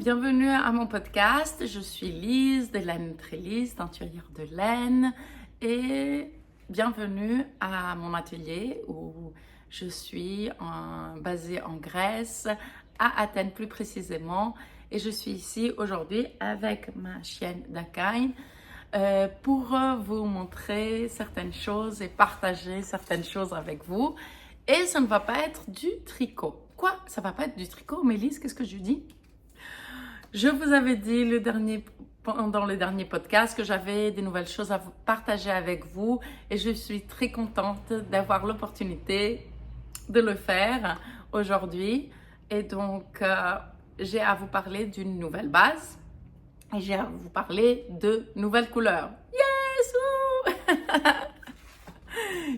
bienvenue à mon podcast. Je suis Lise de Laine Trélise, teinturière de laine, et bienvenue à mon atelier où je suis basée en Grèce, à Athènes plus précisément, et je suis ici aujourd'hui avec ma chienne Dakai pour vous montrer certaines choses et partager certaines choses avec vous. Et ça ne va pas être du tricot. Quoi? Ça va pas être du tricot? Mais Lise, qu'est-ce que je dis? Je vous avais dit pendant le dernier podcast que j'avais des nouvelles choses à vous partager avec vous et je suis très contente d'avoir l'opportunité de le faire aujourd'hui. Et donc, j'ai à vous parler d'une nouvelle base et j'ai à vous parler de nouvelles couleurs. Yes!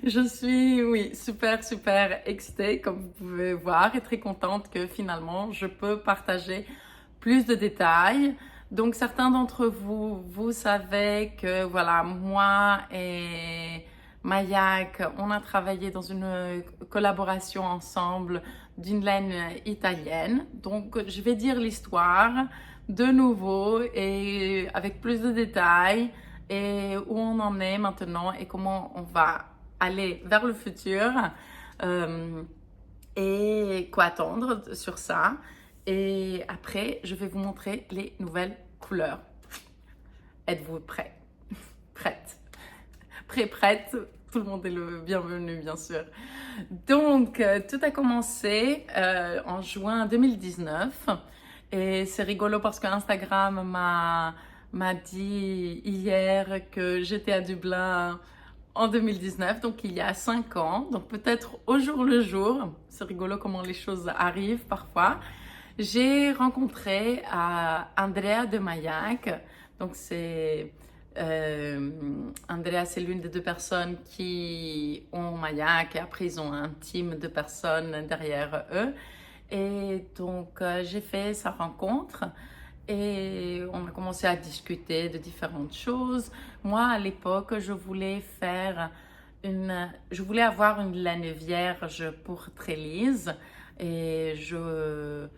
Je suis, oui, super excitée, comme vous pouvez voir, et très contente que finalement, je peux partager plus de détails. Donc, certains d'entre vous, vous savez que, voilà, moi et Mayak, on a travaillé dans une collaboration ensemble d'une laine italienne. Donc, je vais dire l'histoire de nouveau et avec plus de détails et où on en est maintenant et comment on va aller vers le futur et quoi attendre sur ça. Et après, je vais vous montrer les nouvelles couleurs. Êtes-vous prêts? Prête? Prête? Tout le monde est le bienvenu, bien sûr. Donc, tout a commencé en juin 2019. Et c'est rigolo parce que Instagram m'a dit hier que j'étais à Dublin en 2019, donc il y a 5 ans. Donc peut-être au jour le jour. C'est rigolo comment les choses arrivent parfois. J'ai rencontré Andrea de Mayak. Donc Andrea, c'est l'une des deux personnes qui ont Mayak et après ils ont un team de personnes derrière eux. Et donc j'ai fait sa rencontre et on a commencé à discuter de différentes choses. Moi, à l'époque, je voulais avoir une laine vierge pour Trélise et je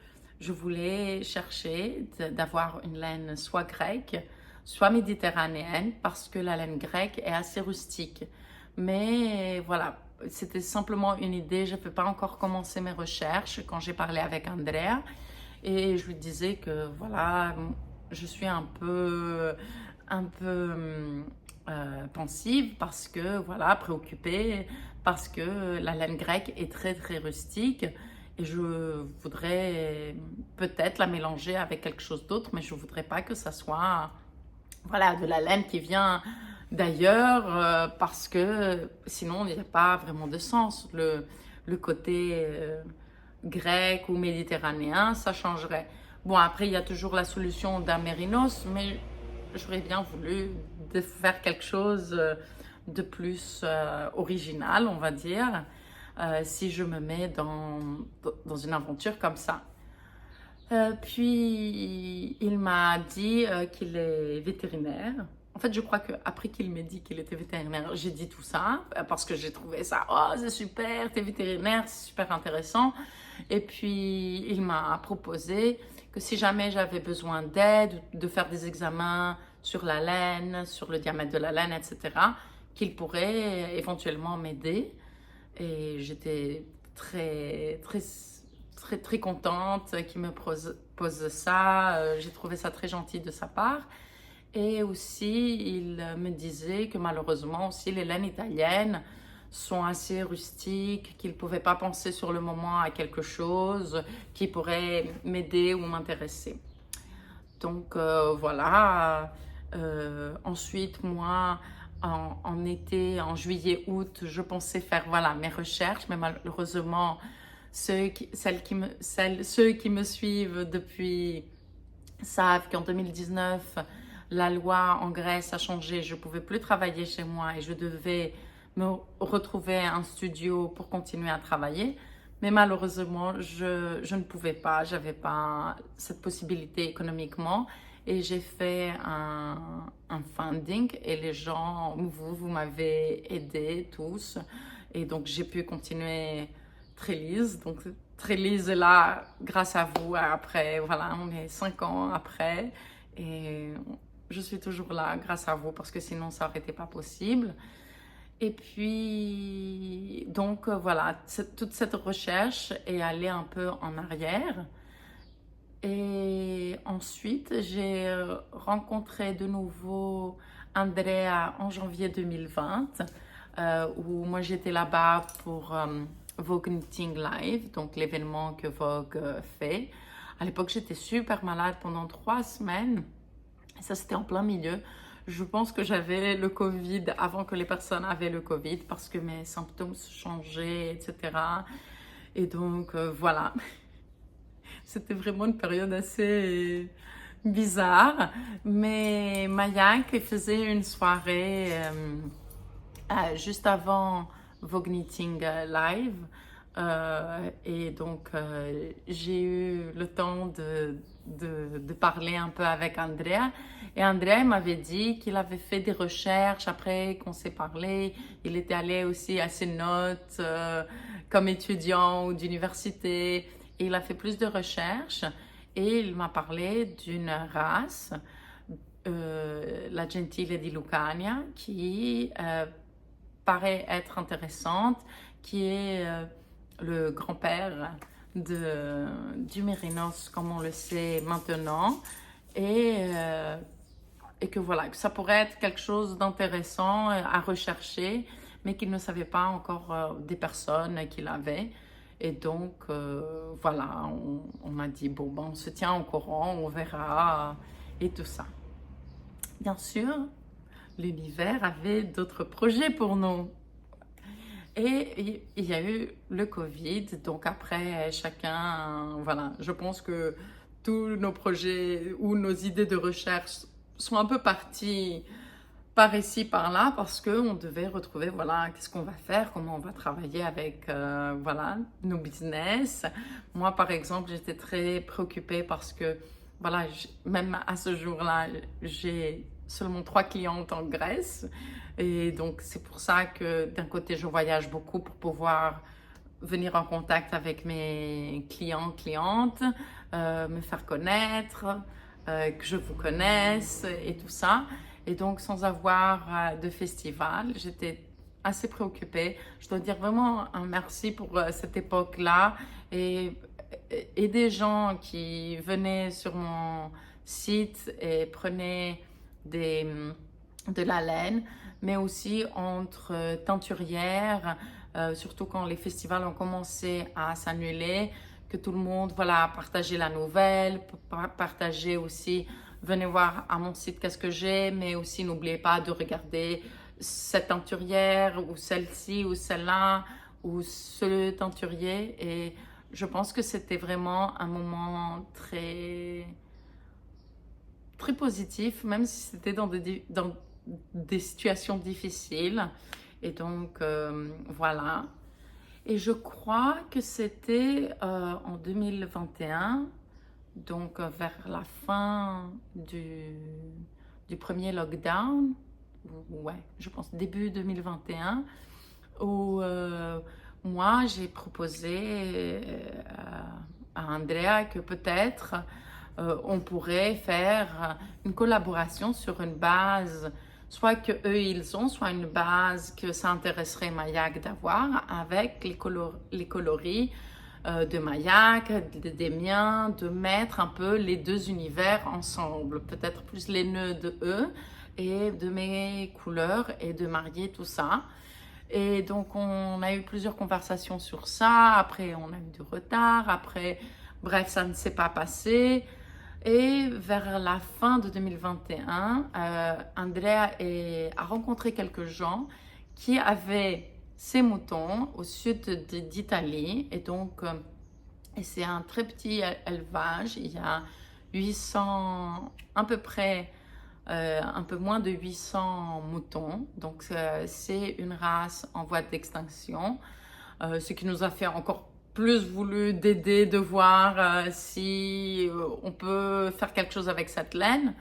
voulais chercher d'avoir une laine soit grecque, soit méditerranéenne, parce que la laine grecque est assez rustique. Mais voilà, c'était simplement une idée. Je ne peux pas encore commencer mes recherches quand j'ai parlé avec Andrea. Et je lui disais que voilà, je suis un peu pensive parce que voilà, préoccupée parce que la laine grecque est très rustique et je voudrais peut-être la mélanger avec quelque chose d'autre, mais je voudrais pas que ça soit voilà de la laine qui vient d'ailleurs parce que sinon il n'y a pas vraiment de sens. Le côté grec ou méditerranéen, ça changerait. Bon, après, il y a toujours la solution d'un mérinos, mais j'aurais bien voulu faire quelque chose de plus original, on va dire, si je me mets dans une aventure comme ça. Puis, il m'a dit qu'il est vétérinaire. En fait, je crois qu'après qu'il m'ait dit qu'il était vétérinaire, j'ai dit tout ça parce que j'ai trouvé ça, oh, c'est super, t'es vétérinaire, c'est super intéressant. Et puis, il m'a proposé que si jamais j'avais besoin d'aide, de faire des examens sur la laine, sur le diamètre de la laine, etc., qu'il pourrait éventuellement m'aider. Et j'étais très contente qu'il me pose ça. J'ai trouvé ça très gentil de sa part. Et aussi, il me disait que malheureusement aussi les laines italiennes sont assez rustiques, qu'il ne pouvait pas penser sur le moment à quelque chose qui pourrait m'aider ou m'intéresser. Donc voilà. Ensuite, moi, en été, en juillet, août, je pensais faire voilà, mes recherches, mais malheureusement, ceux qui me suivent depuis savent qu'en 2019, la loi en Grèce a changé. Je ne pouvais plus travailler chez moi et je devais me retrouver un studio pour continuer à travailler. Mais malheureusement, je ne pouvais pas. Je n'avais pas cette possibilité économiquement. Et j'ai fait un funding et les gens, vous m'avez aidé tous. Et donc, j'ai pu continuer Trélise. Donc, Trélise est là grâce à vous. Après, voilà, on est 5 ans après et je suis toujours là grâce à vous parce que sinon ça aurait été pas possible. Et puis, donc voilà, toute cette recherche est allée un peu en arrière. Et ensuite, j'ai rencontré de nouveau Andrea en janvier 2020, où moi j'étais là-bas pour Vogue Knitting Live, donc l'événement que Vogue fait. À l'époque, j'étais super malade pendant 3 semaines. Et ça, c'était en plein milieu. Je pense que j'avais le Covid avant que les personnes avaient le Covid parce que mes symptômes changeaient, etc. Et donc, voilà. C'était vraiment une période assez bizarre. Mais Mayak faisait une soirée juste avant Vogue Knitting Live. Et donc, j'ai eu le temps de parler un peu avec Andrea. Et Andrea m'avait dit qu'il avait fait des recherches après qu'on s'est parlé. Il était allé aussi à ses notes comme étudiant ou d'université. Et il a fait plus de recherches. Et il m'a parlé d'une race, la Gentile di Lucania, qui paraît être intéressante, qui est le grand-père du Mérinos, comme on le sait maintenant, et que voilà, que ça pourrait être quelque chose d'intéressant à rechercher, mais qu'il ne savait pas encore des personnes qu'il avait. Et donc, voilà, on m'a dit, bon, ben, on se tient au courant, on verra, et tout ça. Bien sûr, l'univers avait d'autres projets pour nous. Et il y a eu le Covid, donc après chacun, voilà, je pense que tous nos projets ou nos idées de recherche sont un peu partis par ici, par là, parce qu'on devait retrouver, voilà, qu'est-ce qu'on va faire, comment on va travailler avec, voilà, nos business. Moi, par exemple, j'étais très préoccupée parce que, voilà, même à ce jour-là, j'ai seulement 3 clientes en Grèce. Et donc, c'est pour ça que d'un côté, je voyage beaucoup pour pouvoir venir en contact avec mes clients, clientes, me faire connaître, que je vous connaisse et tout ça. Et donc, sans avoir de festival, j'étais assez préoccupée. Je dois dire vraiment un merci pour cette époque-là et des gens qui venaient sur mon site et prenaient de la laine, mais aussi entre teinturières, surtout quand les festivals ont commencé à s'annuler, que tout le monde, voilà, partageait la nouvelle, partageait aussi, venez voir à mon site qu'est-ce que j'ai, mais aussi n'oubliez pas de regarder cette teinturière ou celle-ci ou celle-là ou ce teinturier. Et je pense que c'était vraiment un moment très très positif, même si c'était dans des situations difficiles. Et donc, voilà. Et je crois que c'était en 2021, donc vers la fin du premier lockdown, ouais, je pense début 2021, où moi j'ai proposé à Andrea que peut-être on pourrait faire une collaboration sur une base, soit que eux ils ont, soit une base que ça intéresserait Mayak d'avoir avec les coloris de Mayak, des miens, de mettre un peu les deux univers ensemble, peut-être plus les nœuds de eux et de mes couleurs et de marier tout ça. Et donc on a eu plusieurs conversations sur ça, après on a eu du retard, après bref ça ne s'est pas passé. Et vers la fin de 2021, Andrea a rencontré quelques gens qui avaient ces moutons au sud d'Italie. Et donc, c'est un très petit élevage. Il y a 800, à peu près, un peu moins de 800 moutons. Donc, c'est une race en voie d'extinction. Ce qui nous a fait encore plus voulu d'aider, de voir si on peut faire quelque chose avec cette laine.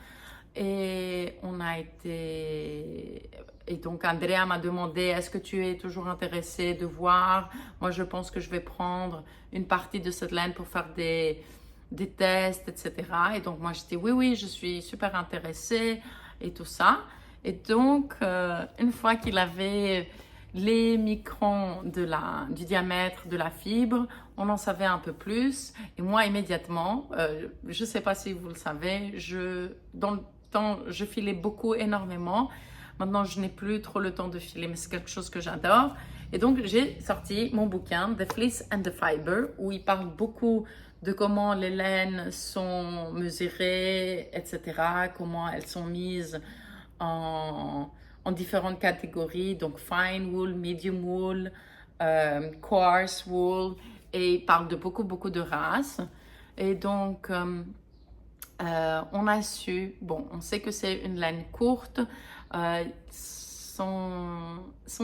Et on a été... Et donc Andrea m'a demandé, est-ce que tu es toujours intéressé de voir? Moi, je pense que je vais prendre une partie de cette laine pour faire des tests, etc. Et donc moi, je dis oui, oui, je suis super intéressée et tout ça. Et donc, une fois qu'il avait les microns du diamètre de la fibre, on en savait un peu plus. Et moi, immédiatement, je ne sais pas si vous le savez, dans le temps, je filais beaucoup, énormément. Maintenant, je n'ai plus trop le temps de filer, mais c'est quelque chose que j'adore. Et donc, j'ai sorti mon bouquin, The Fleece and the Fiber, où il parle beaucoup de comment les laines sont mesurées, etc., comment elles sont mises en différentes catégories, donc fine wool, medium wool, coarse wool, et il parle de beaucoup de races. Et donc, on a su, bon, on sait que c'est une laine courte, son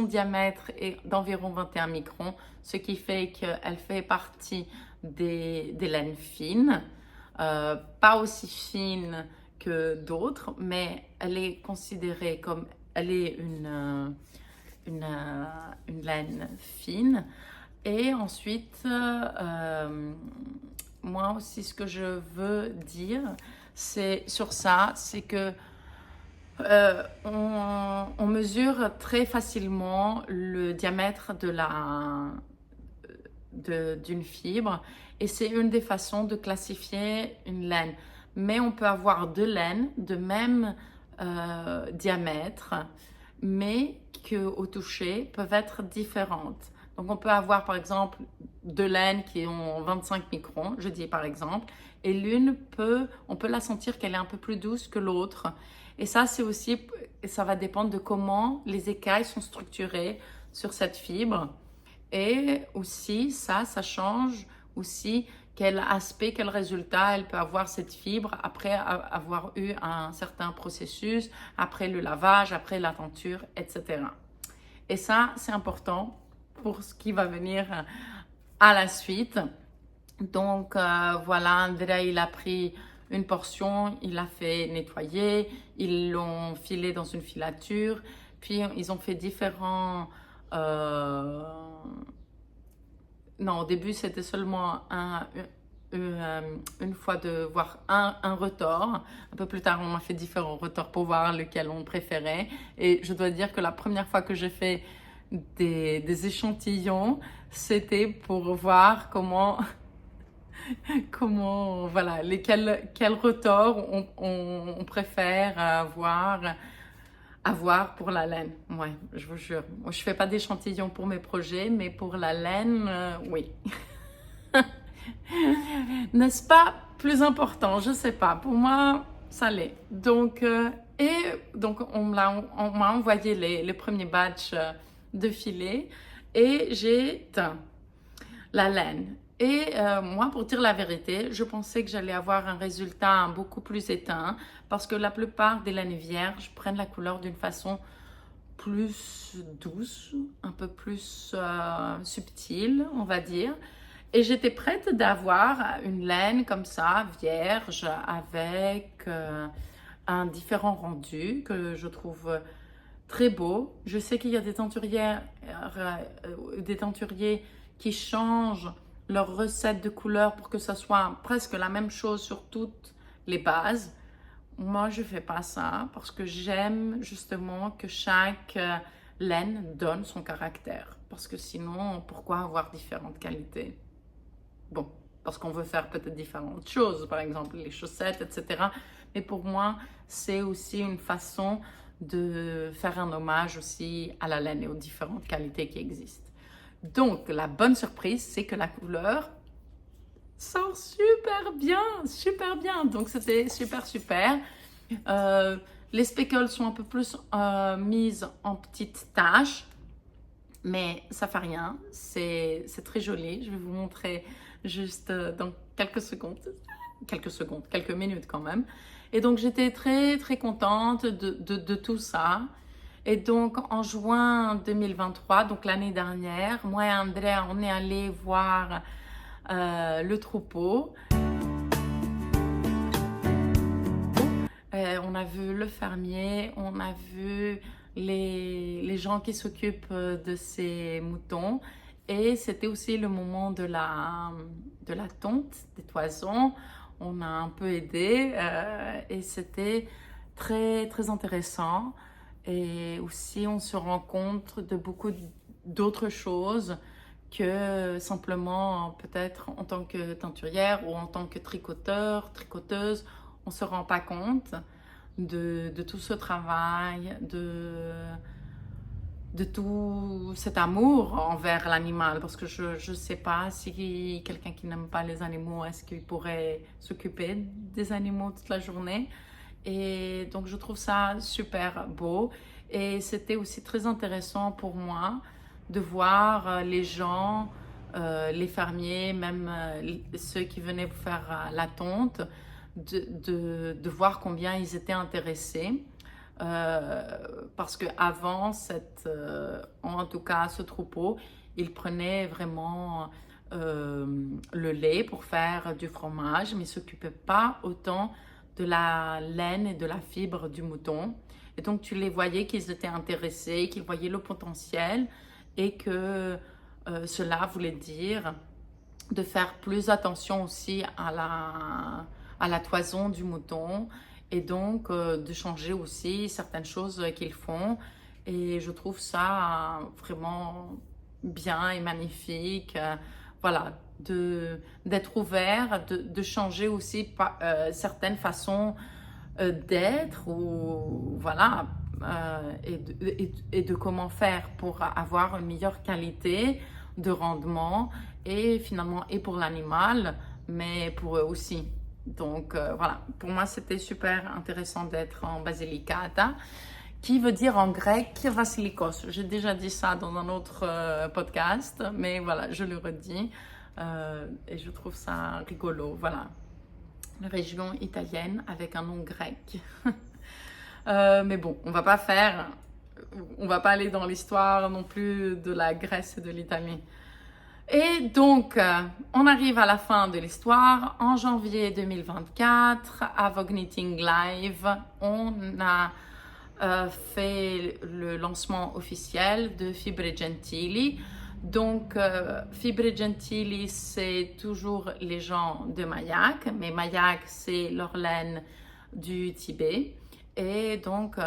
diamètre est d'environ 21 microns, ce qui fait qu'elle fait partie des laines fines, pas aussi fines que d'autres, mais elle est considérée comme, elle est une laine fine. Et ensuite, moi aussi, ce que je veux dire, c'est sur ça, c'est que on mesure très facilement le diamètre d'une fibre et c'est une des façons de classifier une laine. Mais on peut avoir deux laines de même diamètre, mais qu'au toucher peuvent être différentes. Donc on peut avoir par exemple deux laines qui ont 25 microns, je dis par exemple, et on peut la sentir qu'elle est un peu plus douce que l'autre. Et ça, ça va dépendre de comment les écailles sont structurées sur cette fibre. Et aussi, ça change aussi quel aspect, quel résultat elle peut avoir cette fibre après avoir eu un certain processus, après le lavage, après la teinture, etc. Et ça, c'est important pour ce qui va venir à la suite. Donc, voilà, Andrea, il a pris une portion, il l'a fait nettoyer, ils l'ont filé dans une filature, puis ils ont fait différents... Non, au début, c'était seulement une fois de voir un retors. Un peu plus tard, on a fait différents retors pour voir lequel on préférait. Et je dois dire que la première fois que j'ai fait des échantillons, c'était pour voir comment voilà, quel retors on préfère avoir pour la laine. Ouais, je vous jure. Moi, je fais pas d'échantillons pour mes projets, mais pour la laine, oui. N'est-ce pas plus important? Je sais pas. Pour moi, ça l'est. Donc, on m'a envoyé les premiers batchs de filets et j'ai teint la laine. Et moi, pour dire la vérité, je pensais que j'allais avoir un résultat beaucoup plus éteint parce que la plupart des laines vierges prennent la couleur d'une façon plus douce, un peu plus subtile, on va dire. Et j'étais prête d'avoir une laine comme ça, vierge, avec un différent rendu que je trouve très beau. Je sais qu'il y a des teinturiers qui changent leur recette de couleurs pour que ça soit presque la même chose sur toutes les bases. Moi, je ne fais pas ça parce que j'aime justement que chaque laine donne son caractère. Parce que sinon, pourquoi avoir différentes qualités? Bon, parce qu'on veut faire peut-être différentes choses, par exemple les chaussettes, etc. Mais pour moi, c'est aussi une façon de faire un hommage aussi à la laine et aux différentes qualités qui existent. Donc, la bonne surprise, c'est que la couleur sort super bien, super bien. Donc, c'était super. Les speckles sont un peu plus mises en petites taches, mais ça fait rien. C'est très joli. Je vais vous montrer juste dans quelques minutes quand même. Et donc, j'étais très contente de tout ça. Et donc, en juin 2023, donc l'année dernière, moi et Andrea, on est allés voir le troupeau. On a vu le fermier, on a vu les gens qui s'occupent de ces moutons. Et c'était aussi le moment de la tonte des toisons. On a un peu aidé et c'était très, très intéressant. Et aussi, on se rend compte de beaucoup d'autres choses que simplement peut-être en tant que teinturière ou en tant que tricoteur, tricoteuse, on ne se rend pas compte de tout ce travail, de tout cet amour envers l'animal. Parce que je ne sais pas si quelqu'un qui n'aime pas les animaux, est-ce qu'il pourrait s'occuper des animaux toute la journée. Et donc je trouve ça super beau. Et c'était aussi très intéressant pour moi de voir les gens, les fermiers, même ceux qui venaient faire la tonte, de voir combien ils étaient intéressés. Parce qu'avant, en tout cas ce troupeau, ils prenaient vraiment le lait pour faire du fromage, mais ils ne s'occupaient pas autant de la laine et de la fibre du mouton. Et donc, tu les voyais qu'ils étaient intéressés, qu'ils voyaient le potentiel et que cela voulait dire de faire plus attention aussi à la toison du mouton et donc de changer aussi certaines choses qu'ils font. Et je trouve ça vraiment bien et magnifique. Voilà, d'être ouvert, de changer aussi certaines façons d'être ou voilà, et de comment faire pour avoir une meilleure qualité de rendement et finalement et pour l'animal, mais pour eux aussi. Donc voilà, pour moi c'était super intéressant d'être en Basilicata, qui veut dire en grec Vasilikos. J'ai déjà dit ça dans un autre podcast, mais voilà, je le redis et je trouve ça rigolo. Voilà, une région italienne avec un nom grec. Mais bon, on va pas aller dans l'histoire non plus de la Grèce et de l'Italie. Et donc, on arrive à la fin de l'histoire. En janvier 2024, à Vogue Knitting Live, on a fait le lancement officiel de Fibre Gentili. Donc, Fibre Gentili, c'est toujours les gens de Mayak, mais Mayak, c'est leur laine du Tibet. Et donc,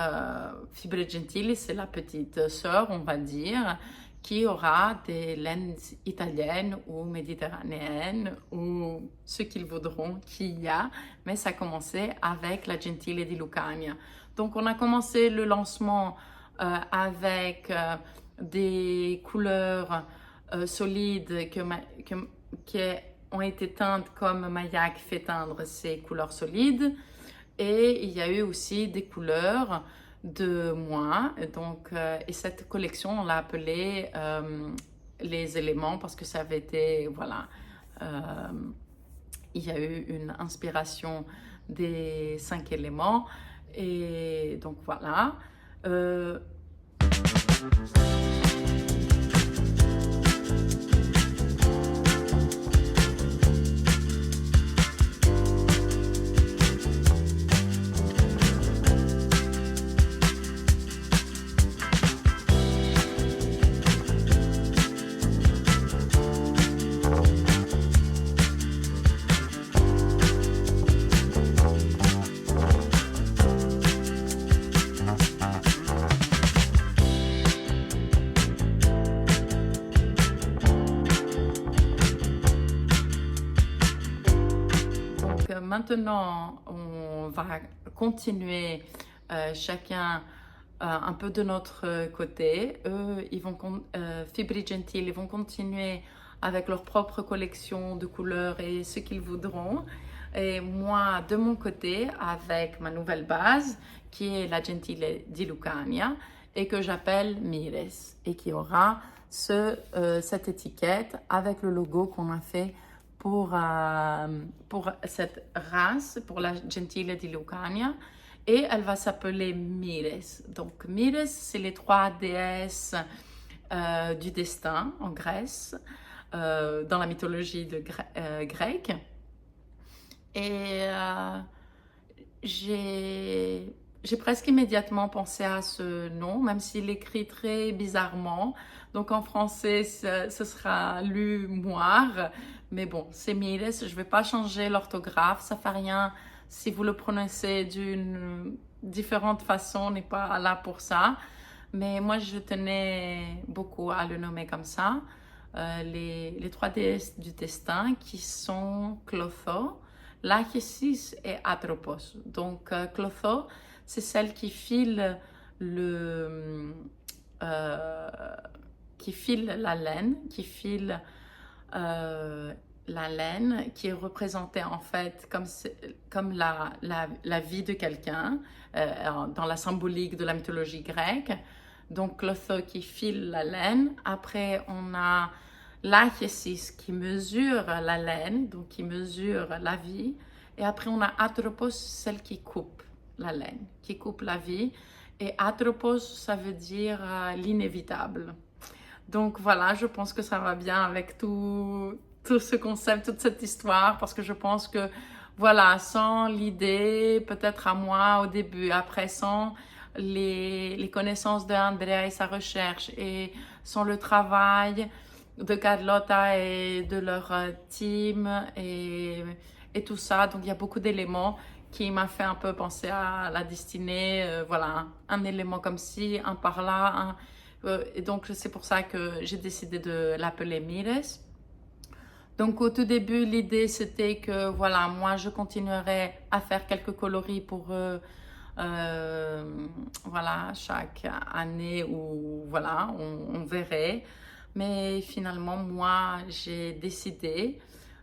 Fibre Gentili, c'est la petite sœur, on va dire, qui aura des laines italiennes ou méditerranéennes ou ce qu'ils voudront qu'il y a. Mais ça a commencé avec la Gentile di Lucania. Donc, on a commencé le lancement avec des couleurs solides qui ont été teintes comme Mayak fait teindre ses couleurs solides. Et il y a eu aussi des couleurs de moi. Donc, et cette collection, on l'a appelée les éléments parce que ça avait été, voilà, il y a eu une inspiration des 5 éléments. Et donc, voilà. Maintenant, on va continuer chacun un peu de notre côté. Eux, Fibri Gentili, ils vont continuer avec leur propre collection de couleurs et ce qu'ils voudront. Et moi, de mon côté, avec ma nouvelle base, qui est la Gentile di Lucania, et que j'appelle Mires, et qui aura cette étiquette avec le logo qu'on a fait pour cette race, pour la Gentile di Lucania, et elle va s'appeler Mires. Donc Mires, c'est les 3 déesses du destin en Grèce, dans la mythologie grecque. Et j'ai presque immédiatement pensé à ce nom, même s'il écrit très bizarrement. Donc en français, ce sera lu moire. Mais bon, c'est Mires. Je ne vais pas changer l'orthographe. Ça fait rien si vous le prononcez d'une différente façon. On n'est pas là pour ça. Mais moi, je tenais beaucoup à le nommer comme ça. Les trois déesses du destin qui sont Clotho, Lachesis et Atropos. Donc, Clotho, c'est celle euh, qui file la laine, la laine qui est représentée en fait comme la vie de quelqu'un dans la symbolique de la mythologie grecque. Donc, Clotho qui file la laine. Après, on a l'Achesis qui mesure la laine, donc qui mesure la vie. Et après, on a Atropos, celle qui coupe la laine, qui coupe la vie. Et Atropos, ça veut dire l'inévitable. Donc voilà, je pense que ça va bien avec tout ce concept, toute cette histoire, parce que je pense que, voilà, sans l'idée, peut-être à moi au début, après sans les connaissances d'Andrea et sa recherche, et sans le travail de Carlotta et de leur team, et tout ça, donc il y a beaucoup d'éléments qui m'a fait un peu penser à la destinée, voilà, un élément comme ci, un par là, et donc c'est pour ça que j'ai décidé de l'appeler Mires. Donc au tout début, l'idée c'était que voilà, moi je continuerai à faire quelques coloris pour eux, voilà, chaque année ou voilà, on verrait. Mais finalement, moi j'ai décidé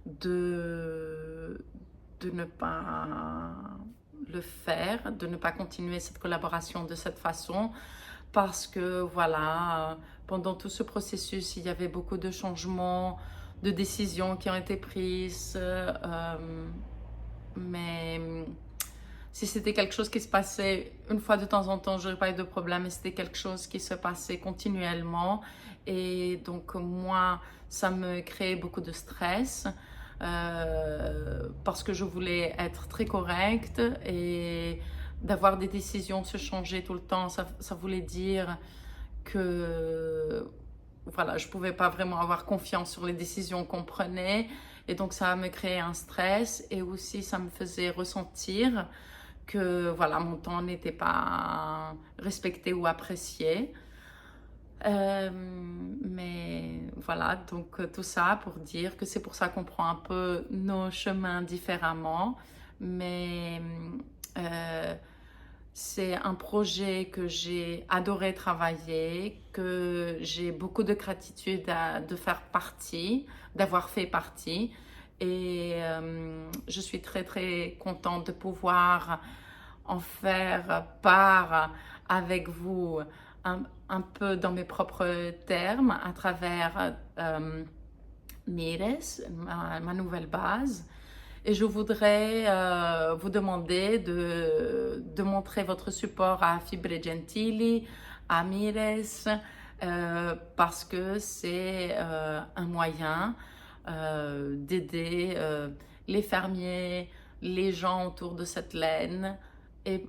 de ne pas le faire, de ne pas continuer cette collaboration de cette façon, parce que voilà, pendant tout ce processus, il y avait beaucoup de changements, de décisions qui ont été prises, mais si c'était quelque chose qui se passait une fois de temps en temps, j'aurais pas eu de problème, mais c'était quelque chose qui se passait continuellement, et donc moi, ça me créait beaucoup de stress. Parce que je voulais être très correcte, et d'avoir des décisions se changer tout le temps, ça voulait dire que voilà, je ne pouvais pas vraiment avoir confiance sur les décisions qu'on prenait, et donc ça me créait un stress, et aussi ça me faisait ressentir que voilà, mon temps n'était pas respecté ou apprécié. Mais voilà, donc tout ça pour dire que c'est pour ça qu'on prend un peu nos chemins différemment, mais c'est un projet que j'ai adoré travailler, que j'ai beaucoup de gratitude de faire partie, d'avoir fait partie, et je suis très très contente de pouvoir en faire part avec vous un peu dans mes propres termes à travers Mires, ma nouvelle base. Et je voudrais vous demander de montrer votre support à Fibre Gentili, à Mires, parce que c'est un moyen d'aider les fermiers, les gens autour de cette laine, et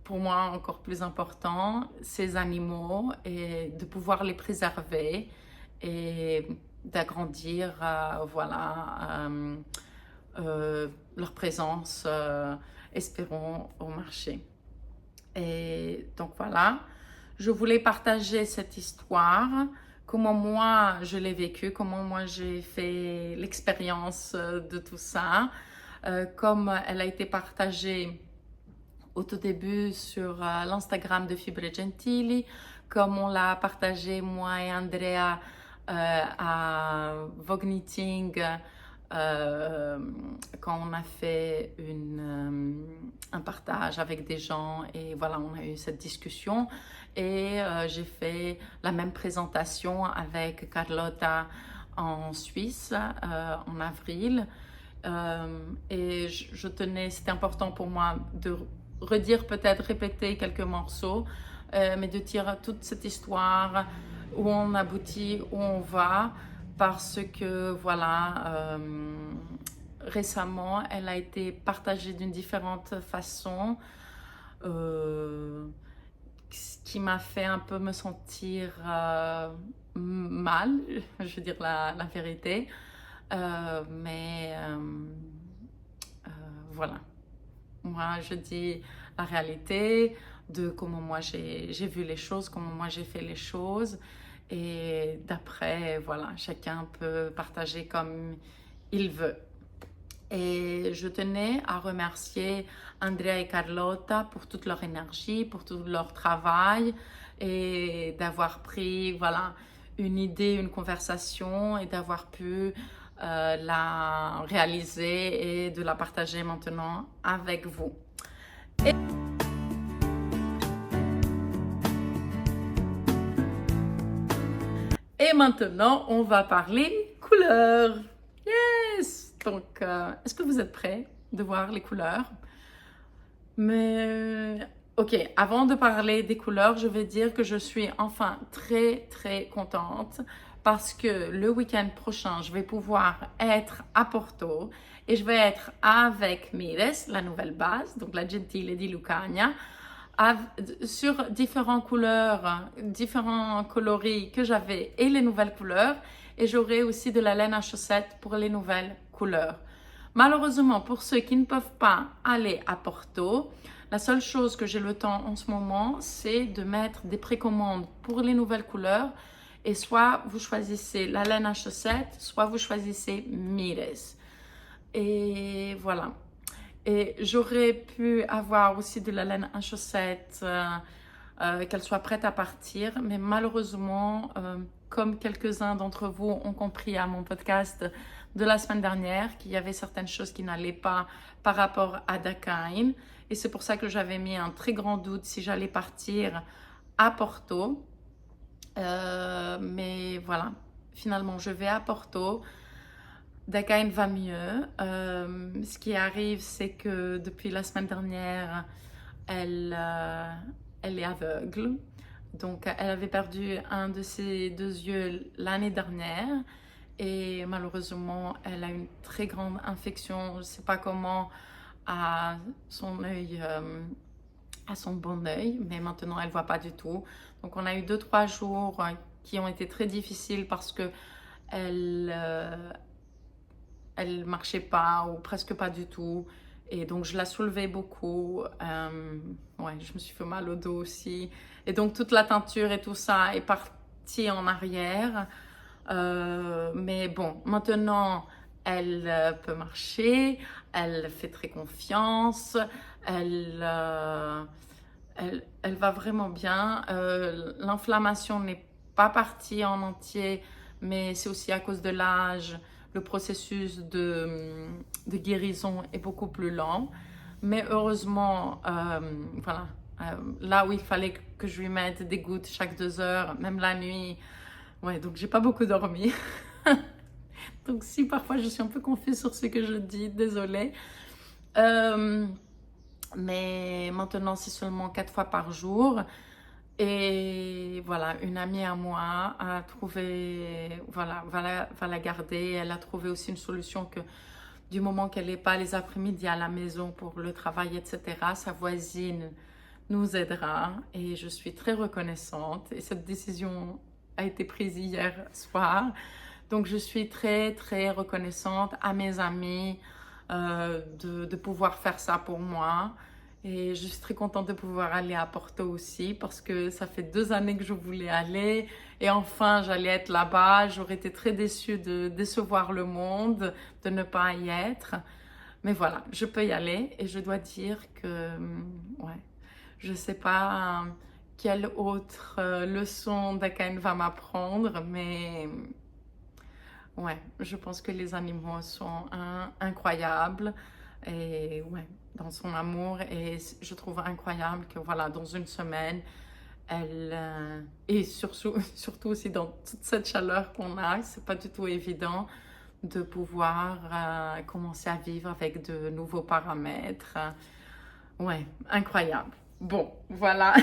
pour moi encore plus important, ces animaux, et de pouvoir les préserver et d'agrandir voilà, leur présence, espérons, au marché. Et donc voilà, je voulais partager cette histoire, comment moi je l'ai vécu, comment moi j'ai fait l'expérience de tout ça, comme elle a été partagée au tout début sur l'Instagram de Fibre Gentili, comme on l'a partagé moi et Andrea à Vogue Knitting, quand on a fait un partage avec des gens, et voilà, on a eu cette discussion, et j'ai fait la même présentation avec Carlotta en Suisse en avril, et je tenais, c'était important pour moi de redire, peut-être répéter quelques morceaux, mais de dire toute cette histoire, où on aboutit, où on va, parce que voilà, récemment, elle a été partagée d'une différente façon, ce qui m'a fait un peu me sentir mal, je veux dire la vérité. Mais voilà, moi je dis la réalité de comment moi j'ai vu les choses, comment moi j'ai fait les choses. Et d'après, voilà, chacun peut partager comme il veut. Et je tenais à remercier Andrea et Carlotta pour toute leur énergie, pour tout leur travail et d'avoir pris, voilà, une idée, une conversation et d'avoir pu la réaliser et de la partager maintenant avec vous. Et maintenant, on va parler couleurs. Yes! Donc, est-ce que vous êtes prêts de voir les couleurs? Mais, ok, avant de parler des couleurs, je vais dire que je suis enfin très, très contente parce que le week-end prochain, je vais pouvoir être à Porto et je vais être avec Mires, la nouvelle base, donc la Gentile di Lucania, sur différentes couleurs, différents coloris que j'avais et les nouvelles couleurs. Et j'aurai aussi de la laine à chaussettes pour les nouvelles couleurs. Malheureusement, pour ceux qui ne peuvent pas aller à Porto, la seule chose que j'ai le temps en ce moment, c'est de mettre des précommandes pour les nouvelles couleurs. Et soit vous choisissez la laine à chaussettes, soit vous choisissez Mires. Et voilà. Et j'aurais pu avoir aussi de la laine à chaussettes, qu'elle soit prête à partir. Mais malheureusement, comme quelques-uns d'entre vous ont compris à mon podcast de la semaine dernière, qu'il y avait certaines choses qui n'allaient pas par rapport à Dakine. Et c'est pour ça que j'avais mis un très grand doute si j'allais partir à Porto. Mais voilà, finalement, je vais à Porto. Dakine va mieux. Ce qui arrive, c'est que depuis la semaine dernière, elle est aveugle. Donc, elle avait perdu un de ses deux yeux l'année dernière. Et malheureusement, elle a une très grande infection. Je ne sais pas comment à son œil, à son bon œil. Mais maintenant, elle ne voit pas du tout. Donc, on a eu 2-3 jours qui ont été très difficiles parce que elle marchait pas ou presque pas du tout. Et donc, je la soulevais beaucoup. Ouais, je me suis fait mal au dos aussi. Et donc, toute la teinture et tout ça est parti en arrière. Mais bon, maintenant, elle peut marcher. Elle fait très confiance. Elle va vraiment bien. L'inflammation n'est pas partie en entier, mais c'est aussi à cause de l'âge. Le processus de guérison est beaucoup plus lent. Mais heureusement, voilà, là où il fallait que je lui mette des gouttes chaque 2 heures, même la nuit, ouais, donc j'ai pas beaucoup dormi. Donc si parfois je suis un peu confuse sur ce que je dis, désolée. Mais maintenant c'est seulement 4 fois par jour. Et voilà, une amie à moi a trouvé, voilà, va la garder. Elle a trouvé aussi une solution que du moment qu'elle n'est pas les après-midi à la maison pour le travail, etc., sa voisine nous aidera. Et je suis très reconnaissante. Et cette décision a été prise hier soir. Donc je suis très, très reconnaissante à mes amis de pouvoir faire ça pour moi. Et je suis très contente de pouvoir aller à Porto aussi parce que ça fait 2 années que je voulais aller et enfin j'allais être là-bas. J'aurais été très déçue de décevoir le monde, de ne pas y être. Mais voilà, je peux y aller et je dois dire que, ouais, je ne sais pas quelle autre leçon Dakine va m'apprendre, mais ouais, je pense que les animaux sont incroyables. Et ouais, dans son amour. Et je trouve incroyable que voilà, dans une semaine, elle... et surtout aussi dans toute cette chaleur qu'on a, c'est pas du tout évident de pouvoir commencer à vivre avec de nouveaux paramètres. Ouais, incroyable. Bon, voilà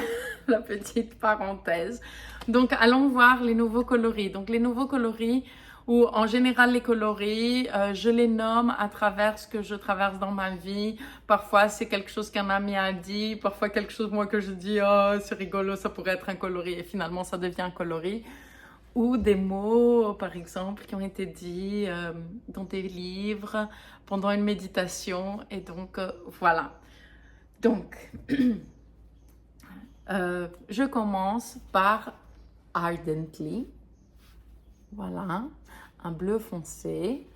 la petite parenthèse. Donc, allons voir les nouveaux coloris. Donc, les nouveaux coloris, Ou en général, les coloris, je les nomme à travers ce que je traverse dans ma vie. Parfois, c'est quelque chose qu'un ami a dit, parfois quelque chose moi que je dis, oh, c'est rigolo, ça pourrait être un coloris, et finalement, ça devient un coloris. Ou des mots, par exemple, qui ont été dits dans des livres pendant une méditation. Et donc, voilà. Donc, je commence par Ardently. Voilà, un bleu foncé.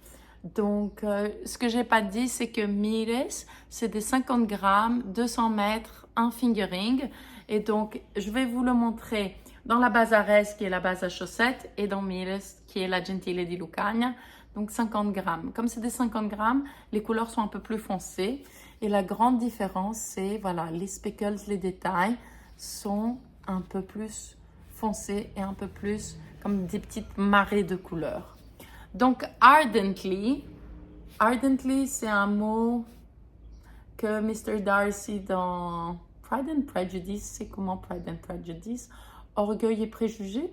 Donc, ce que j'ai pas dit, c'est que Mires, c'est des 50 grammes, 200 mètres, un fingering. Et donc, je vais vous le montrer dans la base Ares, qui est la base à chaussettes, et dans Mires, qui est la Gentile di Lucania. Donc, 50 grammes. Comme c'est des 50 grammes, les couleurs sont un peu plus foncées. Et la grande différence, c'est, voilà, les speckles, les détails sont un peu plus foncés et un peu plus comme des petites marées de couleurs. Donc, ardently, c'est un mot que Mr. Darcy dans Pride and Prejudice, c'est comment Pride and Prejudice? Orgueil et préjugés,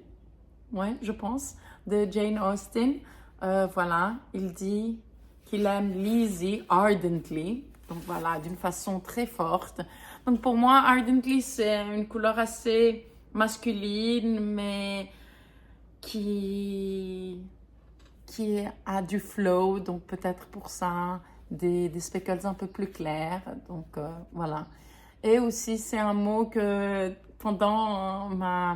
ouais, je pense, de Jane Austen. Voilà, il dit qu'il aime Lizzie ardently, donc voilà, d'une façon très forte. Donc pour moi, ardently, c'est une couleur assez masculine, mais qui a du flow, donc peut-être pour ça, des speckles un peu plus clairs, donc voilà. Et aussi, c'est un mot que pendant ma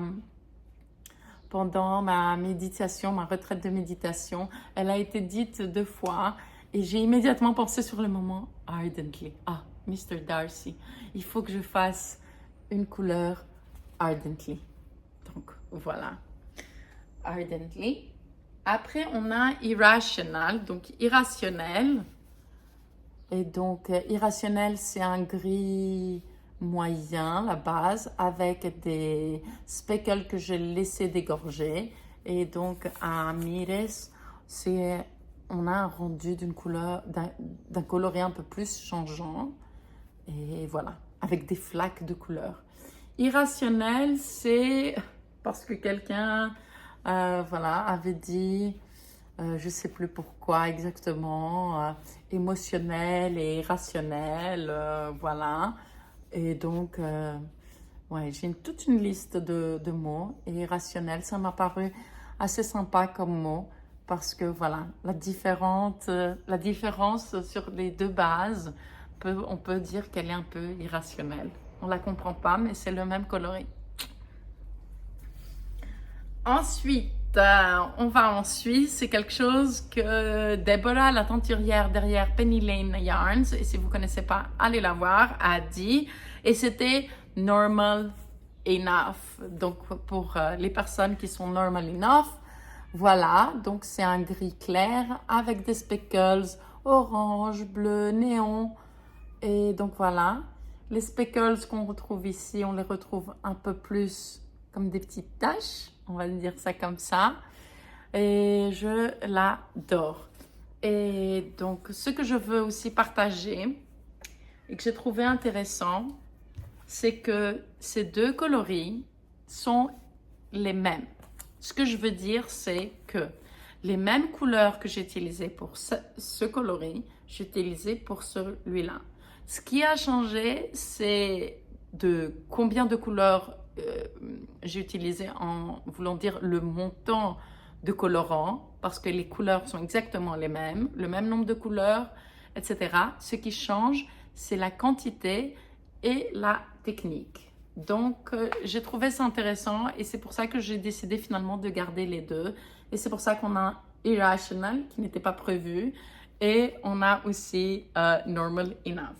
méditation, ma retraite de méditation, elle a été dite 2 fois et j'ai immédiatement pensé sur le moment, ardently, ah, Mr. Darcy, il faut que je fasse une couleur ardently. Donc voilà. Ardently. Après, on a irrational, donc irrationnel. Et donc, irrationnel, c'est un gris moyen, la base, avec des speckles que j'ai laissé dégorger. Et donc, à Mires, on a un rendu d'une couleur, d'un coloris un peu plus changeant. Et voilà, avec des flaques de couleur. Irrationnel, c'est parce que quelqu'un voilà, avait dit, je ne sais plus pourquoi exactement, émotionnel et rationnel, voilà. Et donc, ouais, j'ai toute une liste de mots. Et rationnel, ça m'a paru assez sympa comme mot parce que, voilà, la différence sur les 2 bases, on peut dire qu'elle est un peu irrationnelle. On ne la comprend pas, mais c'est le même coloris. Ensuite, on va en Suisse. C'est quelque chose que Deborah, la teinturière derrière Penny Lane Yarns, et si vous ne connaissez pas, allez la voir, a dit. Et c'était normal enough. Donc, pour les personnes qui sont normal enough, voilà. Donc, c'est un gris clair avec des speckles orange, bleu, néon. Et donc, voilà. Les speckles qu'on retrouve ici, on les retrouve un peu plus comme des petites taches. On va dire ça comme ça. Et je l'adore. Et donc, ce que je veux aussi partager et que j'ai trouvé intéressant, c'est que ces 2 coloris sont les mêmes. Ce que je veux dire, c'est que les mêmes couleurs que j'ai utilisées pour ce coloris, j'ai utilisé pour celui-là. Ce qui a changé, c'est de combien de couleurs j'ai utilisé en voulant dire le montant de colorants, parce que les couleurs sont exactement les mêmes, le même nombre de couleurs, etc. Ce qui change, c'est la quantité et la technique. Donc, j'ai trouvé ça intéressant et c'est pour ça que j'ai décidé finalement de garder les 2. Et c'est pour ça qu'on a Irrational, qui n'était pas prévu, et on a aussi Normal Enough.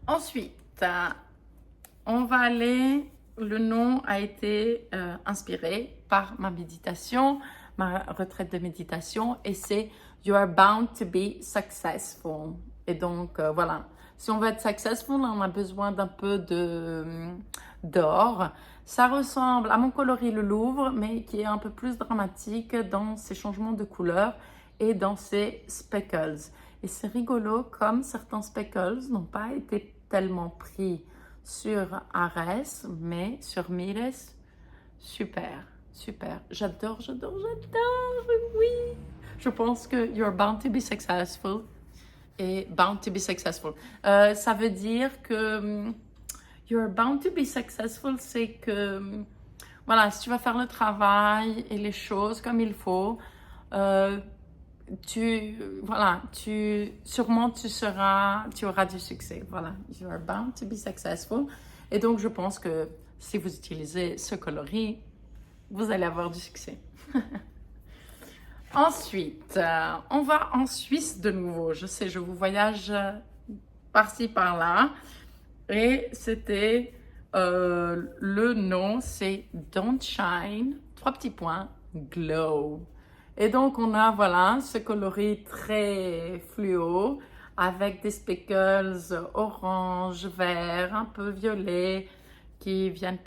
Ensuite, on va aller, le nom a été inspiré par ma méditation, ma retraite de méditation, et c'est You are bound to be successful. Et donc, voilà, si on veut être successful, on a besoin d'un peu d'or. Ça ressemble à mon coloris le Louvre, mais qui est un peu plus dramatique dans ses changements de couleur et dans ses speckles. Et c'est rigolo comme certains speckles n'ont pas été tellement pris sur Ares, mais sur Mires, super. super. J'adore, j'adore, j'adore, oui. Je pense que you're bound to be successful. Et bound to be successful. Ça veut dire que you're bound to be successful, c'est que, voilà, si tu vas faire le travail et les choses comme il faut, sûrement tu auras du succès. Voilà, you are bound to be successful. Et donc, je pense que si vous utilisez ce coloris, vous allez avoir du succès. Ensuite, on va en Suisse de nouveau. Je sais, je vous voyage par-ci, par-là. Et c'était, le nom, c'est Don't Shine, 3 petits points, Glow. Et donc, on a, voilà, ce coloris très fluo avec des speckles orange, vert, un peu violet qui viennent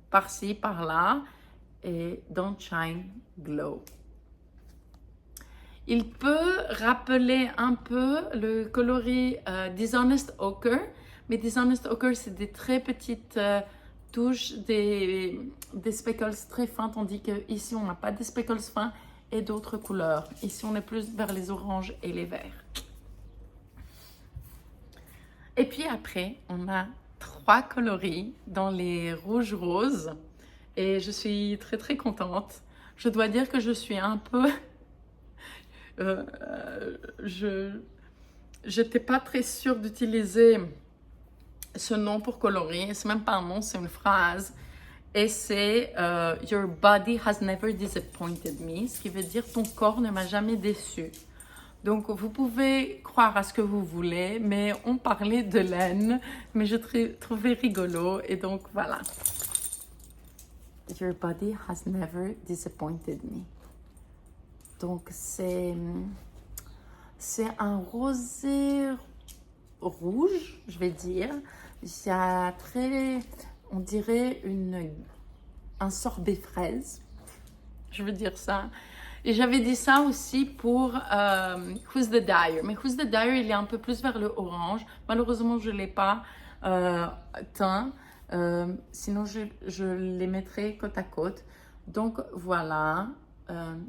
par-ci, par-là. Et Don't Shine, Glow. Il peut rappeler un peu le coloris Dishonest Ochre, mais Dishonest Ochre, c'est des très petites touches, des speckles très fins, tandis qu'ici, on n'a pas de speckles fins et d'autres couleurs. Ici, on est plus vers les oranges et les verts. Et puis après, on a 3 coloris dans les rouges roses et je suis très très contente. Je dois dire que je suis un peu... je n'étais pas très sûre d'utiliser ce nom pour coloris. C'est même pas un nom, c'est une phrase. Et c'est Your body has never disappointed me, ce qui veut dire ton corps ne m'a jamais déçu. Donc vous pouvez croire à ce que vous voulez, mais on parlait de laine, mais je trouvais rigolo et donc voilà. Your body has never disappointed me. Donc c'est un rosé rouge, je vais dire. Il y a on dirait un sorbet fraise. Je veux dire ça. Et j'avais dit ça aussi pour Who's the Dyer. Mais Who's the Dyer, il est un peu plus vers le orange. Malheureusement, je ne l'ai pas teint. Sinon, je les mettrai côte à côte. Donc, voilà.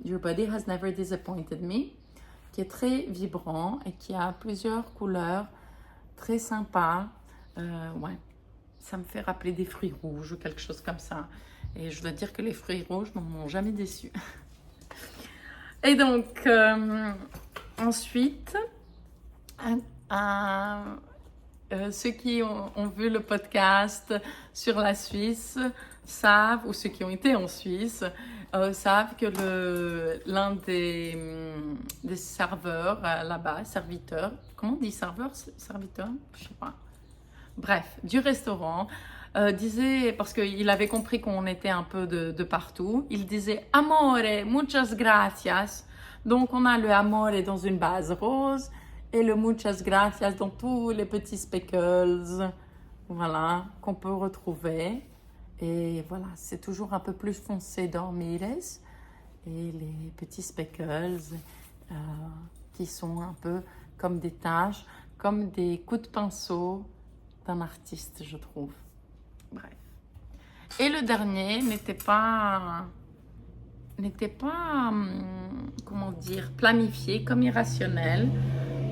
Your Body Has Never Disappointed Me, qui est très vibrant et qui a plusieurs couleurs très sympas. Ouais, ça me fait rappeler des fruits rouges ou quelque chose comme ça. Et je dois dire que les fruits rouges ne m'ont jamais déçu. Et donc, ensuite, ceux qui ont vu le podcast sur la Suisse savent, ou ceux qui ont été en Suisse, savent que l'un des serveurs là-bas, serviteur, comment on dit serveur, serviteur? Je sais pas. Bref, du restaurant, disait, parce qu'il avait compris qu'on était un peu de partout, il disait « Amore, muchas gracias ». Donc, on a le « amore » dans une base rose et le « muchas gracias » dans tous les petits speckles, voilà, qu'on peut retrouver. Et voilà, c'est toujours un peu plus foncé dans Mires et les petits speckles qui sont un peu comme des taches, comme des coups de pinceau d'un artiste, je trouve. Bref. Et le dernier n'était pas, comment dire, planifié, comme irrationnel.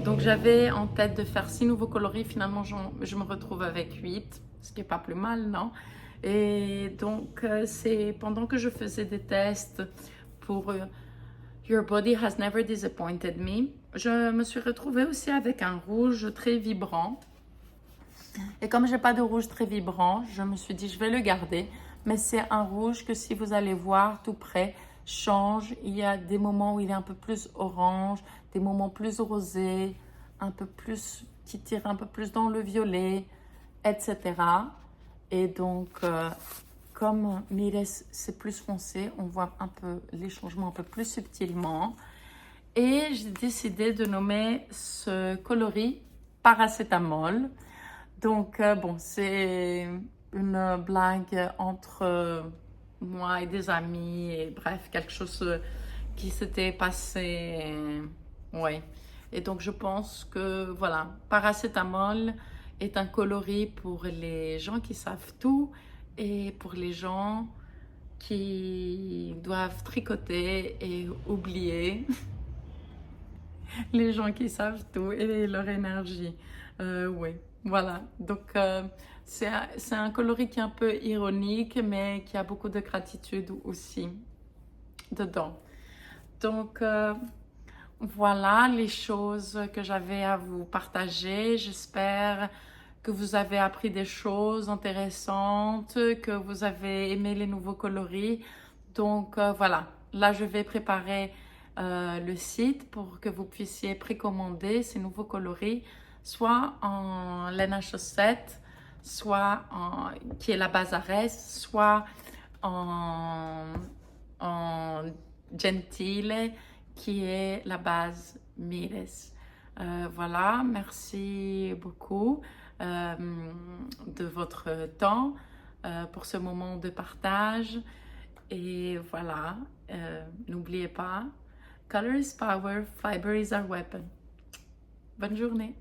Donc j'avais en tête de faire 6 nouveaux coloris. Finalement, je me retrouve avec 8, ce qui n'est pas plus mal, non? Et donc, c'est pendant que je faisais des tests pour Your Body Has Never Disappointed Me, je me suis retrouvée aussi avec un rouge très vibrant. Et comme je n'ai pas de rouge très vibrant, je me suis dit je vais le garder. Mais c'est un rouge que si vous allez voir tout près, change. Il y a des moments où il est un peu plus orange, des moments plus rosés, un peu plus, qui tire un peu plus dans le violet, etc. Et donc, comme Mires c'est plus foncé, on voit un peu les changements un peu plus subtilement. Et j'ai décidé de nommer ce coloris paracétamol. Donc, bon, c'est une blague entre moi et des amis, et bref, quelque chose qui s'était passé. Ouais. Et donc, je pense que, voilà, paracétamol est un coloris pour les gens qui savent tout et pour les gens qui doivent tricoter et oublier les gens qui savent tout et leur énergie. Oui, voilà. Donc, c'est un coloris qui est un peu ironique, mais qui a beaucoup de gratitude aussi dedans. Donc, voilà les choses que j'avais à vous partager. J'espère que vous avez appris des choses intéressantes, que vous avez aimé les nouveaux coloris. Donc voilà, là je vais préparer le site pour que vous puissiez précommander ces nouveaux coloris, soit en laine à chaussettes, soit qui est la base Arès, soit en gentile, qui est la base Mires. Voilà, merci beaucoup de votre temps pour ce moment de partage. Et voilà, n'oubliez pas, color is power, fiber is our weapon. Bonne journée.